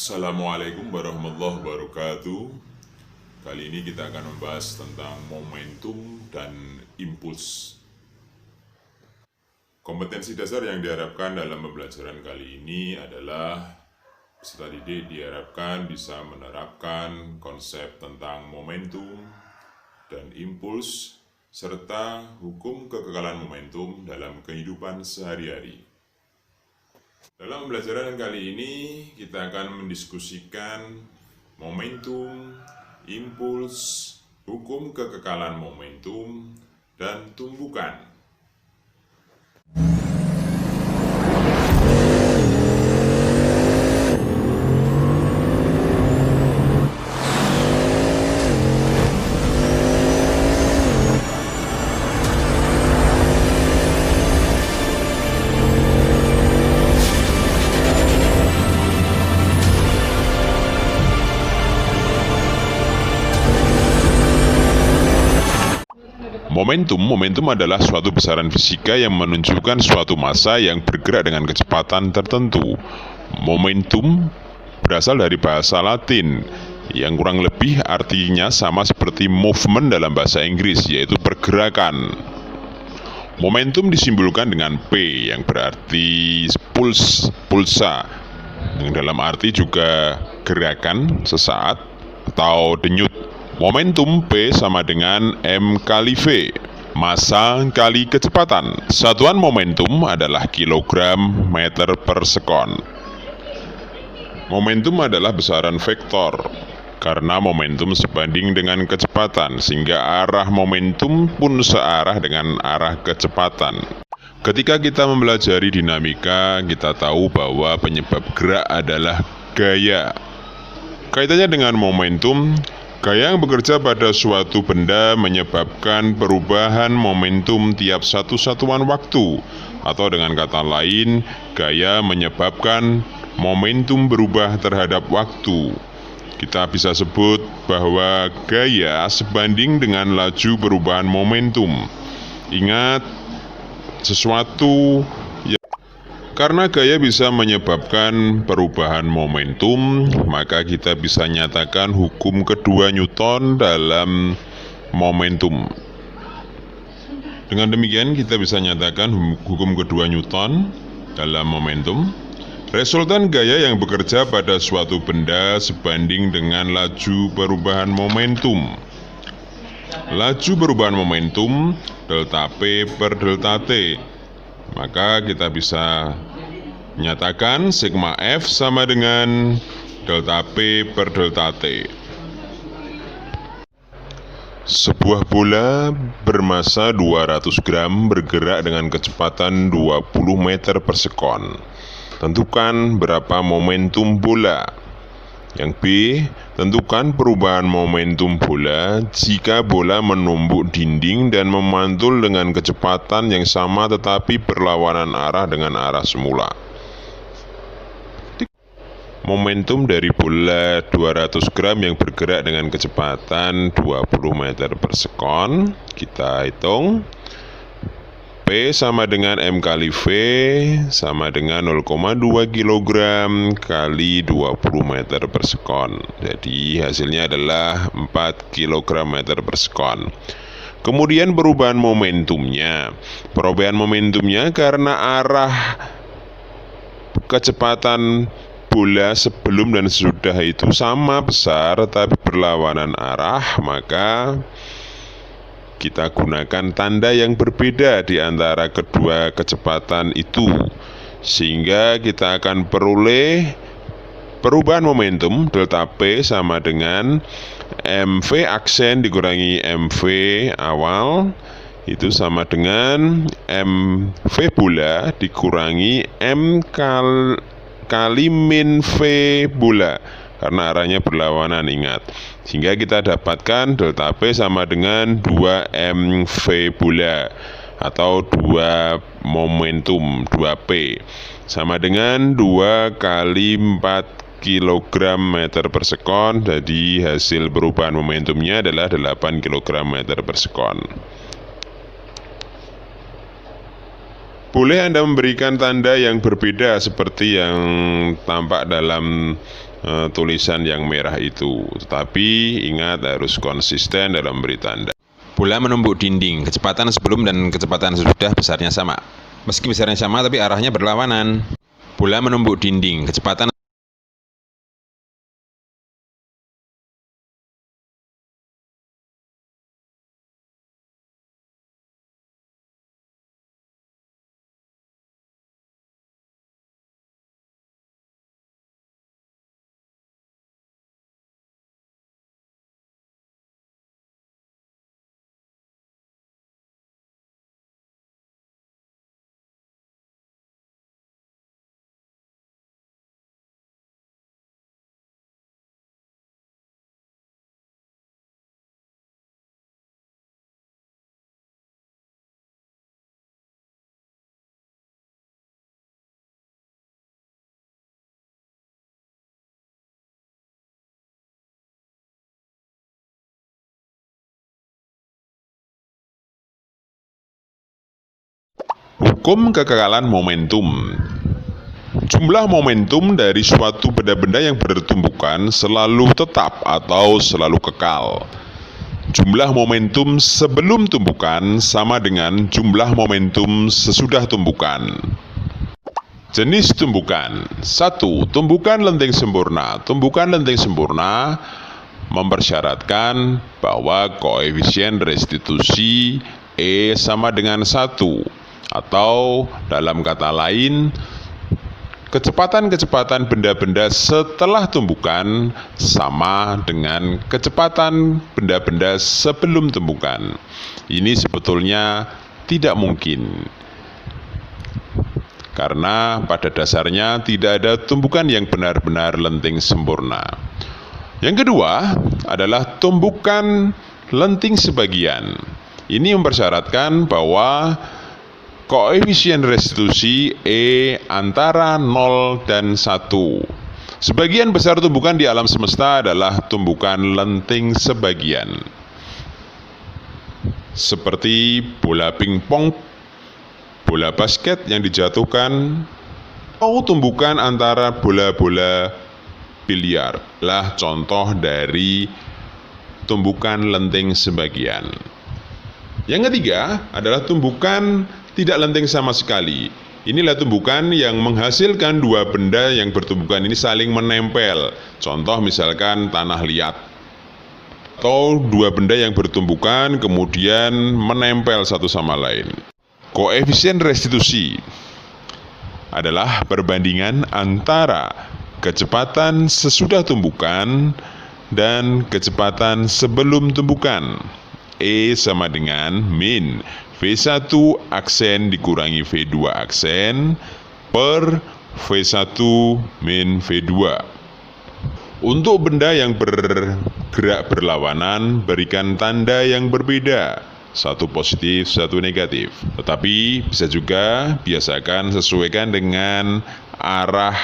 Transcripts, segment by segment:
Assalamualaikum warahmatullahi wabarakatuh. Kali ini kita akan membahas tentang momentum dan impuls. Kompetensi dasar yang diharapkan dalam pembelajaran kali ini adalah peserta didik diharapkan bisa menerapkan konsep tentang momentum dan impuls serta hukum kekekalan momentum dalam kehidupan sehari-hari. Dalam pembelajaran kali ini kita akan mendiskusikan momentum, impuls, hukum kekekalan momentum, dan tumbukan. Momentum adalah suatu besaran fisika yang menunjukkan suatu massa yang bergerak dengan kecepatan tertentu. Momentum berasal dari bahasa Latin yang kurang lebih artinya sama seperti movement dalam bahasa Inggris, yaitu pergerakan. Momentum disimbolkan dengan P yang berarti pulsa, yang dalam arti juga gerakan sesaat atau denyut. Momentum P sama dengan M kali V, massa kali kecepatan. Satuan momentum adalah kilogram meter per sekon. Momentum adalah besaran vektor, karena momentum sebanding dengan kecepatan, sehingga arah momentum pun searah dengan arah kecepatan. Ketika kita mempelajari dinamika, kita tahu bahwa penyebab gerak adalah gaya. Kaitannya dengan momentum, gaya yang bekerja pada suatu benda menyebabkan perubahan momentum tiap satu satuan waktu, atau dengan kata lain, gaya menyebabkan momentum berubah terhadap waktu. Kita bisa sebut bahwa gaya sebanding dengan laju perubahan momentum. Ingat, karena gaya bisa menyebabkan perubahan momentum, maka kita bisa nyatakan hukum kedua Newton dalam momentum. Dengan demikian kita bisa nyatakan hukum kedua Newton dalam momentum. Resultan gaya yang bekerja pada suatu benda sebanding dengan laju perubahan momentum. Laju perubahan momentum delta P per delta T. Maka kita bisa menyatakan sigma F sama dengan delta P per delta T. Sebuah bola bermassa 200 gram bergerak dengan kecepatan 20 meter per sekon. Tentukan berapa momentum bola. Yang B, tentukan perubahan momentum bola jika bola menumbuk dinding dan memantul dengan kecepatan yang sama tetapi berlawanan arah dengan arah semula. Momentum dari bola 200 gram yang bergerak dengan kecepatan 20 meter per sekon, kita hitung. P sama dengan M kali V sama dengan 0,2 kg kali 20 meter per sekon. Jadi hasilnya adalah 4 kg meter per sekon. Kemudian perubahan momentumnya. Perubahan momentumnya karena arah kecepatan bola sebelum dan sesudah itu sama besar tapi berlawanan arah, maka kita gunakan tanda yang berbeda di antara kedua kecepatan itu, sehingga kita akan peroleh perubahan momentum delta P sama dengan MV aksen dikurangi MV awal, itu sama dengan MV bola dikurangi M kali min V bola, karena arahnya berlawanan, ingat. Sehingga kita dapatkan delta P sama dengan 2 MV bola atau 2 momentum 2P sama dengan 2 kali 4 kg meter per sekon. Jadi hasil perubahan momentumnya adalah 8 kg meter per sekon. Boleh Anda memberikan tanda yang berbeda seperti yang tampak dalam tulisan yang merah itu, tetapi ingat harus konsisten dalam beri tanda. Bola menumbuk dinding, kecepatan sebelum dan kecepatan sesudah besarnya sama. Meski besarnya sama tapi arahnya berlawanan. Bola menumbuk dinding, kecepatan Hukum kekekalan momentum. Jumlah momentum dari suatu benda-benda yang bertumbukan selalu tetap atau selalu kekal. Jumlah momentum sebelum tumbukan sama dengan jumlah momentum sesudah tumbukan. Jenis tumbukan. 1. Tumbukan lenting sempurna. Tumbukan lenting sempurna mempersyaratkan bahwa koefisien restitusi E sama dengan 1, atau dalam kata lain, kecepatan-kecepatan benda-benda setelah tumbukan sama dengan kecepatan benda-benda sebelum tumbukan. Ini sebetulnya tidak mungkin, karena pada dasarnya tidak ada tumbukan yang benar-benar lenting sempurna. Yang kedua adalah tumbukan lenting sebagian. Ini mempersyaratkan bahwa koefisien restitusi E antara 0 dan 1. Sebagian besar tumbukan di alam semesta adalah tumbukan lenting sebagian, seperti bola pingpong, bola basket yang dijatuhkan, atau tumbukan antara bola-bola biliar lah contoh dari tumbukan lenting sebagian. Yang ketiga adalah tumbukan tidak lenting sama sekali. Inilah tumbukan yang menghasilkan dua benda yang bertumbukan ini saling menempel. Contoh misalkan tanah liat, atau dua benda yang bertumbukan kemudian menempel satu sama lain. Koefisien restitusi adalah perbandingan antara kecepatan sesudah tumbukan dan kecepatan sebelum tumbukan. E sama dengan min V1 aksen dikurangi V2 aksen per V1 min V2. Untuk benda yang bergerak berlawanan, berikan tanda yang berbeda, satu positif, satu negatif. Tetapi bisa juga biasakan sesuaikan dengan arah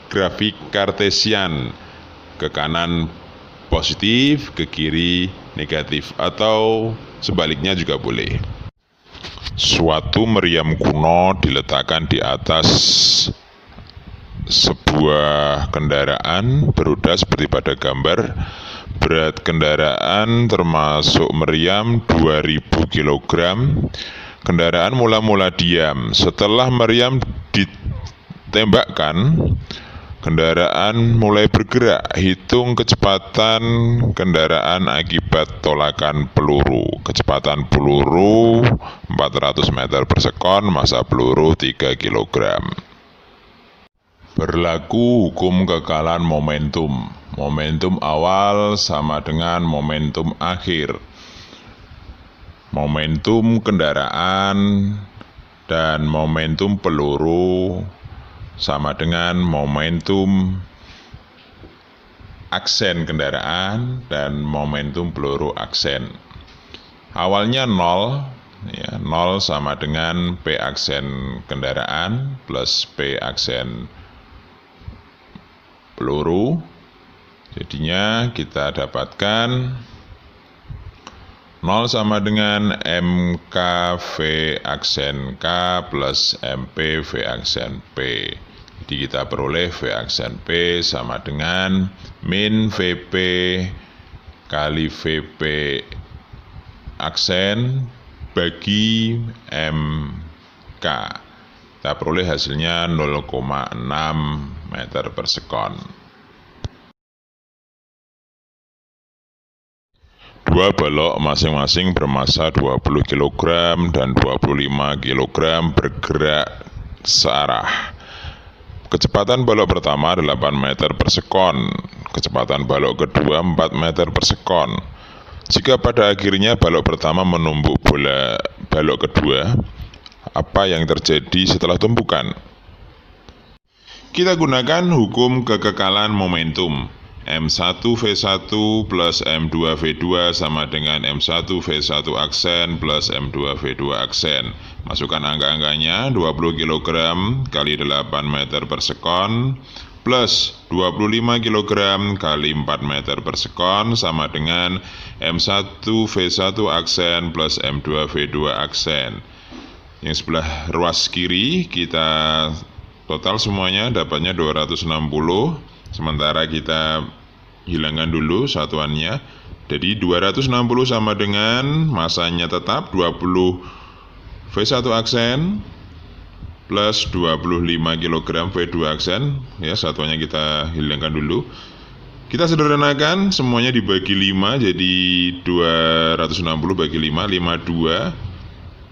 grafik kartesian, ke kanan positif, ke kiri negatif, atau sebaliknya juga boleh. Suatu meriam kuno diletakkan di atas sebuah kendaraan beroda seperti pada gambar. Berat kendaraan termasuk meriam 2000 kg. Kendaraan mula-mula diam. Setelah meriam ditembakkan, kendaraan mulai bergerak. Hitung kecepatan kendaraan akibat tolakan peluru. Kecepatan peluru 400 meter per sekon, massa peluru 3 kg. Berlaku hukum kekekalan momentum. Momentum awal sama dengan momentum akhir. Momentum kendaraan dan momentum peluru sama dengan momentum aksen kendaraan dan momentum peluru aksen. Awalnya 0, ya, 0 sama dengan P aksen kendaraan plus P aksen peluru. Jadinya kita dapatkan 0 sama dengan MK V aksen K plus MP V aksen P. Jadi kita peroleh V aksen P sama dengan min VP kali VP aksen bagi MK. Kita peroleh hasilnya 0,6 meter per sekon. Dua balok masing-masing bermasa 20 kg dan 25 kg bergerak searah. Kecepatan balok pertama 8 meter per sekon, kecepatan balok kedua 4 meter per sekon. Jika pada akhirnya balok pertama menumbuk balok kedua, apa yang terjadi setelah tumpukan? Kita gunakan hukum kekekalan momentum. M1V1 plus M2V2 sama dengan M1V1 aksen plus M2V2 aksen. Masukkan angka-angkanya 20 kg kali 8 meter per sekon plus 25 kg kali 4 meter per sekon sama dengan M1V1 aksen plus M2V2 aksen. Yang sebelah ruas kiri kita total semuanya dapatnya 260. Sementara kita hilangkan dulu satuannya. Jadi 260 sama dengan masanya tetap 20 V1 aksen plus 25 kg V2 aksen. Ya, satuannya kita hilangkan dulu. Kita sederhanakan, semuanya dibagi 5, jadi 260 bagi 5, 52.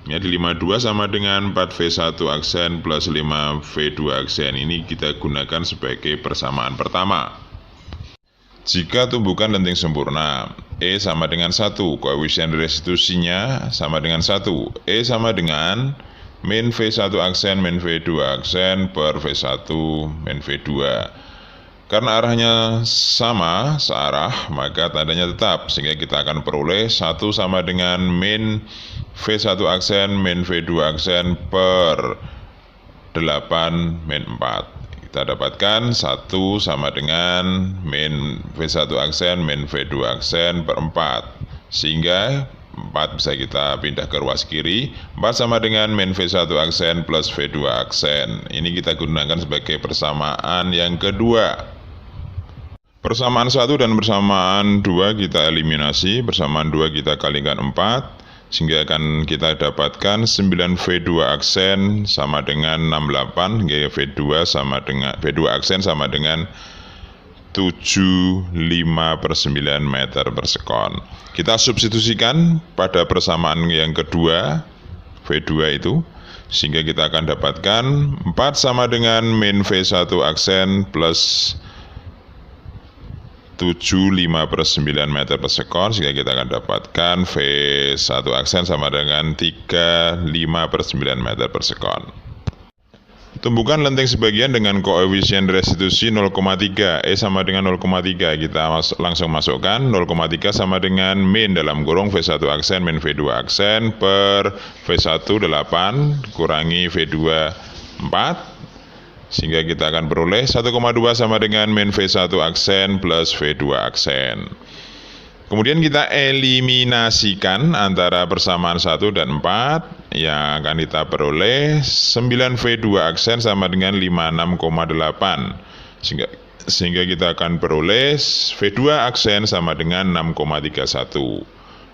Ya, di 52 sama dengan 4V1 aksen plus 5V2 aksen. Ini kita gunakan sebagai persamaan pertama. Jika tumbukan lenting sempurna, E sama dengan 1, koefisien restitusinya sama dengan 1. E sama dengan min V1 aksen min V2 aksen per V1 min V2. Karena arahnya sama, searah, maka tandanya tetap, sehingga kita akan peroleh 1 sama dengan min V1 aksen min V2 aksen per 8 min 4. Kita dapatkan 1 sama dengan min V1 aksen min V2 aksen per 4. Sehingga 4 bisa kita pindah ke ruas kiri. 4 sama dengan min V1 aksen plus V2 aksen. Ini kita gunakan sebagai persamaan yang kedua. Persamaan 1 dan persamaan 2 kita eliminasi. Persamaan 2 kita kalikan 4. Sehingga akan kita dapatkan 9V2 aksen sama dengan 68, hingga V2 aksen sama dengan 75/9 meter per sekon. Kita substitusikan pada persamaan yang kedua, V2 itu, sehingga kita akan dapatkan 4 sama dengan min V1 aksen plus 75/9 meter per sekon, sehingga kita akan dapatkan V1 aksen sama dengan 35/9 meter per sekon. Tumbukan lenting sebagian dengan koefisien restitusi 0,3, E sama dengan 0,3, kita langsung masukkan 0,3 sama dengan min dalam kurung V1 aksen min V2 aksen per V1 8 kurangi V2 4. Sehingga kita akan peroleh 1,2 sama dengan min V1 aksen plus V2 aksen. Kemudian kita eliminasikan antara persamaan 1 dan 4. Yang akan kita peroleh 9V2 aksen sama dengan 56,8. Sehingga kita akan peroleh V2 aksen sama dengan 6,31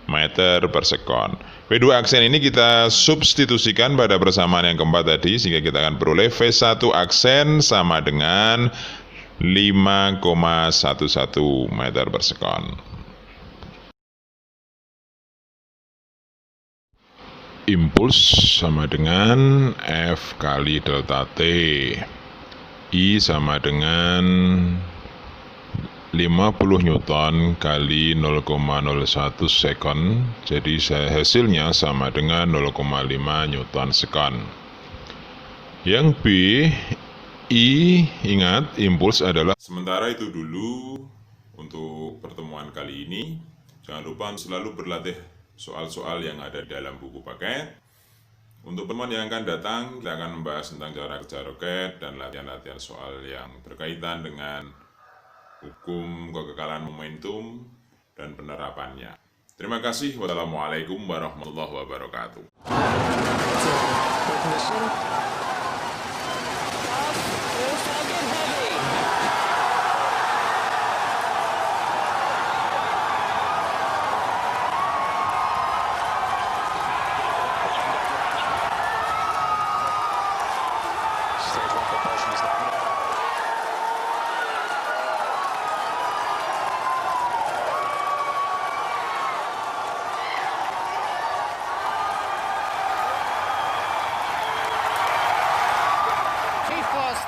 meter per sekon. V2 aksen ini kita substitusikan pada persamaan yang keempat tadi, sehingga kita akan peroleh V1 aksen sama dengan 5,11 meter per sekon. Impuls sama dengan F kali delta T. I sama dengan 50 Newton kali 0,01 sekon. Jadi hasilnya sama dengan 0,5 Newton sekon. Yang B, I, ingat impuls adalah. Sementara itu dulu untuk pertemuan kali ini. Jangan lupa selalu berlatih soal-soal yang ada di dalam buku paket. Untuk pertemuan yang akan datang, kita akan membahas tentang cara kerja roket dan latihan-latihan soal yang berkaitan dengan hukum kekekalan momentum dan penerapannya. Terima kasih. Wassalamualaikum warahmatullahi wabarakatuh. Ignition.